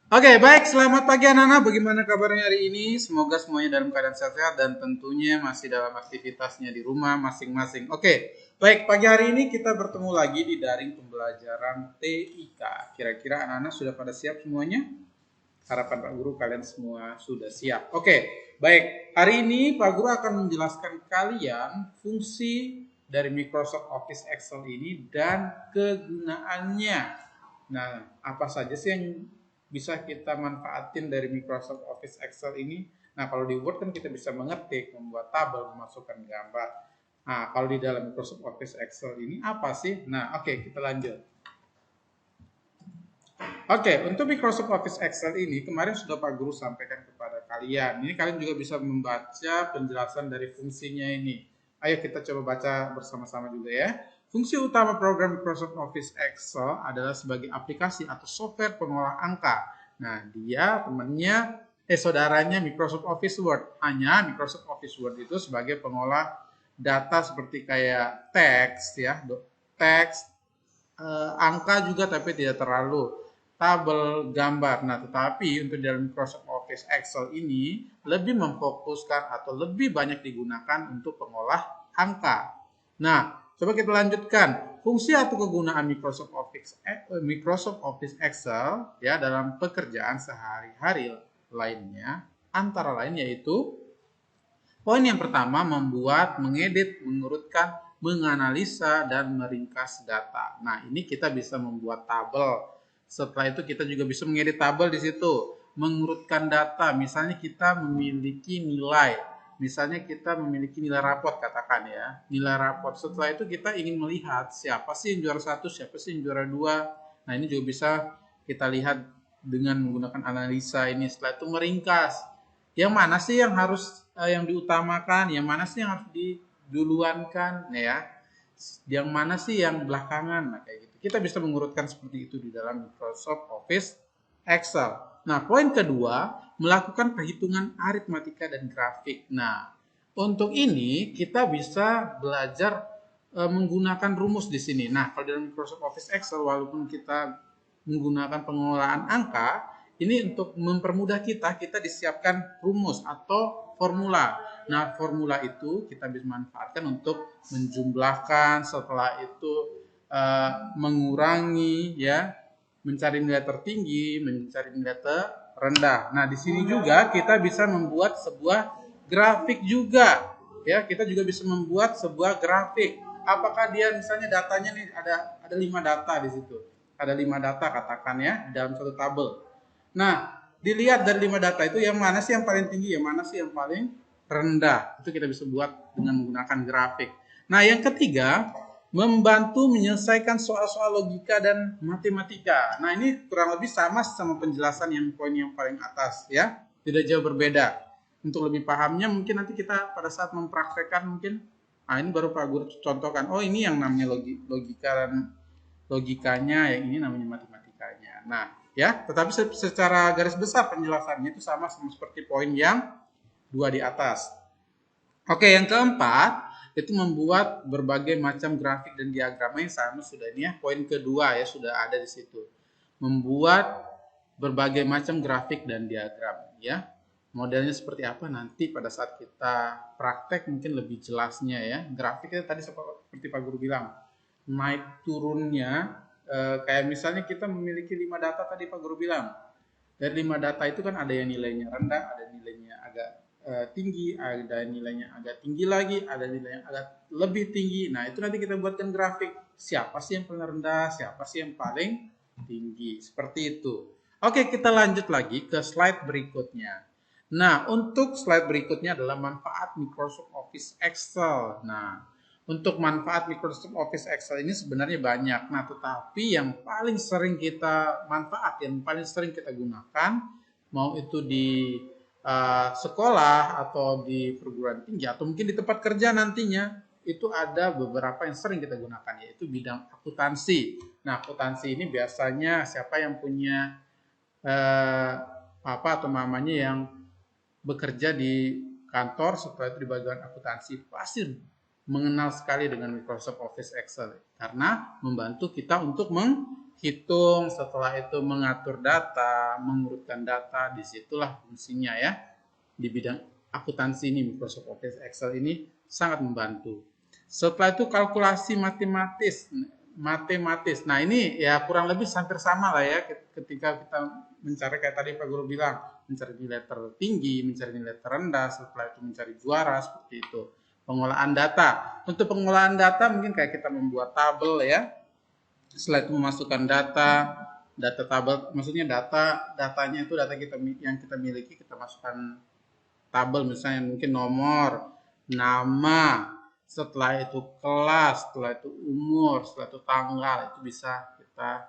Oke, baik. Selamat pagi anak-anak. Bagaimana kabarnya hari ini? Semoga semuanya dalam keadaan sehat dan tentunya masih dalam aktivitasnya di rumah masing-masing. Oke, baik. Pagi hari ini kita bertemu lagi di daring pembelajaran TIK. Kira-kira anak-anak sudah pada siap semuanya? Harapan Pak Guru kalian semua sudah siap. Oke, baik. Hari ini Pak Guru akan menjelaskan kalian fungsi dari Microsoft Office Excel ini dan kegunaannya. Nah, apa saja sih yang bisa kita manfaatin dari Microsoft Office Excel ini? Nah, kalau di Word kan kita bisa mengetik, membuat tabel, memasukkan gambar. Nah, kalau di dalam Microsoft Office Excel ini apa sih? Nah, oke, kita lanjut. Oke, untuk Microsoft Office Excel ini kemarin sudah Pak Guru sampaikan kepada kalian. Ini kalian juga bisa membaca penjelasan dari fungsinya ini. Ayo kita coba baca bersama-sama juga ya. Fungsi utama program Microsoft Office Excel adalah sebagai aplikasi atau software pengolah angka. Nah, dia temannya saudaranya Microsoft Office Word. Hanya Microsoft Office Word itu sebagai pengolah data seperti kayak teks ya, teks, angka juga tapi tidak terlalu tabel, gambar. Nah, tetapi untuk dalam Microsoft Office Excel ini lebih memfokuskan atau lebih banyak digunakan untuk pengolah angka. Nah, coba kita lanjutkan. Fungsi atau kegunaan Microsoft Office Excel ya dalam pekerjaan sehari-hari lainnya antara lain yaitu poin yang pertama membuat, mengedit, mengurutkan, menganalisa dan meringkas data. Nah, ini kita bisa membuat tabel. Setelah itu kita juga bisa mengedit tabel di situ, mengurutkan data. Misalnya kita memiliki nilai, misalnya kita memiliki nilai raport katakan ya, nilai raport. Setelah itu kita ingin melihat siapa sih yang juara satu, siapa sih yang juara dua. Nah, ini juga bisa kita lihat dengan menggunakan analisa ini. Setelah itu meringkas. Yang mana sih yang harus yang diutamakan, yang mana sih yang harus diduluankan ya. Yang mana sih yang belakangan. Nah, kayak gitu. Kita bisa mengurutkan seperti itu di dalam Microsoft Office Excel. Nah, poin kedua, melakukan perhitungan aritmatika dan grafik. Nah, untuk ini kita bisa belajar menggunakan rumus di sini. Nah, kalau dalam Microsoft Office Excel walaupun kita menggunakan pengolahan angka, ini untuk mempermudah kita disiapkan rumus atau formula. Nah, formula itu kita bisa manfaatkan untuk menjumlahkan, setelah itu mengurangi ya, mencari nilai tertinggi, mencari nilai terendah. Nah, di sini juga kita bisa membuat sebuah grafik juga. Ya, kita juga bisa membuat sebuah grafik. Apakah dia misalnya datanya nih ada 5 data di situ. Ada 5 data katakan ya dalam satu tabel. Nah, dilihat dari 5 data itu yang mana sih yang paling tinggi, yang mana sih yang paling rendah. Itu kita bisa buat dengan menggunakan grafik. Nah, yang ketiga, membantu menyelesaikan soal-soal logika dan matematika. Nah, ini kurang lebih sama penjelasan yang poin yang paling atas ya. Tidak jauh berbeda. Untuk lebih pahamnya mungkin nanti kita pada saat mempraktekkan mungkin ini baru Pak Guru contohkan. Oh, ini yang namanya logika dan logikanya, yang ini namanya matematikanya. Nah, ya, tetapi secara garis besar penjelasannya itu sama seperti poin yang dua di atas. Oke, yang keempat itu membuat berbagai macam grafik dan diagramnya yang sama sudah ini ya. Poin kedua ya sudah ada di situ. Membuat berbagai macam grafik dan diagram ya. Modelnya seperti apa nanti pada saat kita praktek mungkin lebih jelasnya ya. Grafiknya tadi seperti Pak Guru bilang, naik turunnya kayak misalnya kita memiliki 5 data tadi Pak Guru bilang. Dari 5 data itu kan ada yang nilainya rendah, ada nilainya agak tinggi, ada nilainya agak tinggi lagi, ada nilainya agak lebih tinggi. Nah, itu nanti kita buatkan grafik. Siapa sih yang paling rendah, siapa sih yang paling tinggi. Seperti itu. Oke, kita lanjut lagi ke slide berikutnya. Nah, untuk slide berikutnya adalah manfaat Microsoft Office Excel. Nah, untuk manfaat Microsoft Office Excel ini sebenarnya banyak. Nah, tetapi yang paling sering kita manfaat, yang paling sering kita gunakan, mau itu di sekolah atau di perguruan tinggi atau mungkin di tempat kerja nantinya, itu ada beberapa yang sering kita gunakan, yaitu bidang akuntansi. Nah, akuntansi ini biasanya siapa yang punya papa atau mamanya yang bekerja di kantor, setelah itu di bagian akuntansi, pasti mengenal sekali dengan Microsoft Office Excel karena membantu kita untuk hitung, setelah itu mengatur data, mengurutkan data, disitulah fungsinya ya. Di bidang akuntansi ini Microsoft Office Excel ini sangat membantu. Setelah itu kalkulasi matematis. Nah ini ya kurang lebih hampir sama lah ya ketika kita mencari kayak tadi Pak Guru bilang, mencari nilai tertinggi, mencari nilai terendah, setelah itu mencari juara seperti itu. Pengolahan data. Untuk pengolahan data mungkin kayak kita membuat tabel ya. Setelah itu memasukkan data tabel, maksudnya datanya itu data kita yang kita miliki kita masukkan tabel, misalnya mungkin nomor, nama, setelah itu kelas, setelah itu umur, setelah itu tanggal, itu bisa kita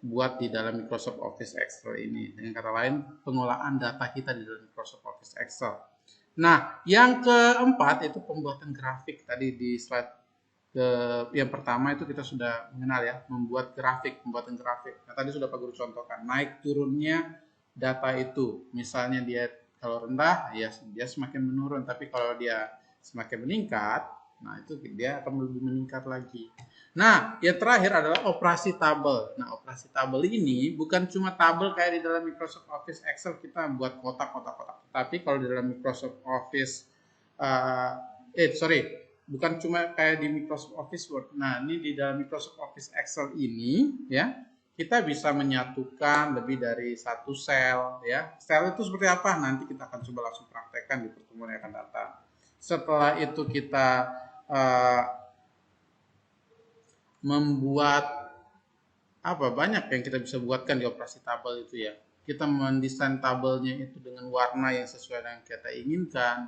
buat di dalam Microsoft Office Excel ini. Dengan kata lain, pengolahan data kita di dalam Microsoft Office Excel. Nah, yang keempat itu pembuatan grafik. Tadi di slide yang pertama itu kita sudah mengenal ya, pembuatan grafik. Nah, tadi sudah Pak Guru contohkan, naik turunnya data itu. Misalnya dia kalau rendah, ya dia semakin menurun. Tapi kalau dia semakin meningkat, nah itu dia akan lebih meningkat lagi. Nah, yang terakhir adalah operasi tabel. Nah, operasi tabel ini bukan cuma tabel kayak di dalam Microsoft Office Excel kita buat kotak-kotak. Tapi kalau di dalam Microsoft Office, bukan cuma kayak di Microsoft Office Word. Nah, ini di dalam Microsoft Office Excel ini, ya, kita bisa menyatukan lebih dari satu sel ya. Sel itu seperti apa? Nanti kita akan coba langsung praktekkan di pertemuan yang akan datang. Setelah itu kita membuat banyak yang kita bisa buatkan di operasi tabel itu ya. Kita mendesain tabelnya itu dengan warna yang sesuai dengan yang kita inginkan,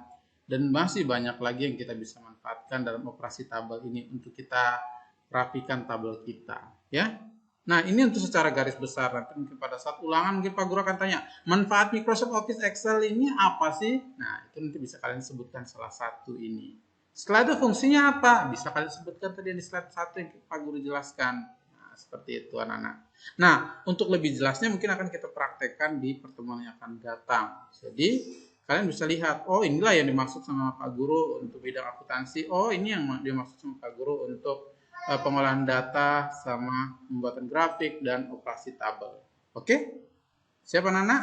dan masih banyak lagi yang kita bisa manfaatkan dalam operasi tabel ini untuk kita rapikan tabel kita ya. Nah, ini untuk secara garis besar. Nanti mungkin pada saat ulangan mungkin Pak Guru akan tanya, manfaat Microsoft Office Excel ini apa sih? Nah, itu nanti bisa kalian sebutkan salah satu ini. Setelah itu fungsinya apa? Bisa kalian sebutkan tadi di slide 1 yang Pak Guru jelaskan. Nah, seperti itu anak-anak. Nah, untuk lebih jelasnya mungkin akan kita praktekkan di pertemuan yang akan datang. Jadi, kalian bisa lihat, oh inilah yang dimaksud sama Pak Guru untuk bidang akuntansi. Oh, ini yang dimaksud sama Pak Guru untuk pengolahan data sama pembuatan grafik dan operasi tabel. Oke? Siapa anak-anak?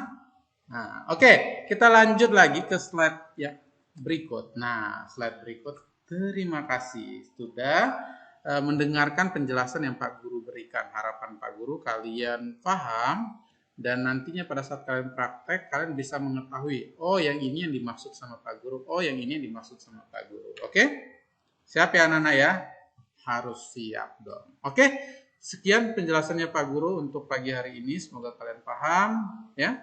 Nah, oke, kita lanjut lagi ke slide yang berikut. Nah, slide berikut. Terima kasih sudah mendengarkan penjelasan yang Pak Guru berikan. Harapan Pak Guru kalian paham dan nantinya pada saat kalian praktek kalian bisa mengetahui, oh yang ini yang dimaksud sama Pak Guru, oh yang ini yang dimaksud sama Pak Guru. Oke? Siap ya anak-anak ya? Harus siap dong. Oke, sekian penjelasannya Pak Guru untuk pagi hari ini. Semoga kalian paham ya.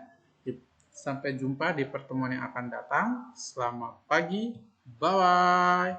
Sampai jumpa di pertemuan yang akan datang. Selamat pagi. Bye-bye.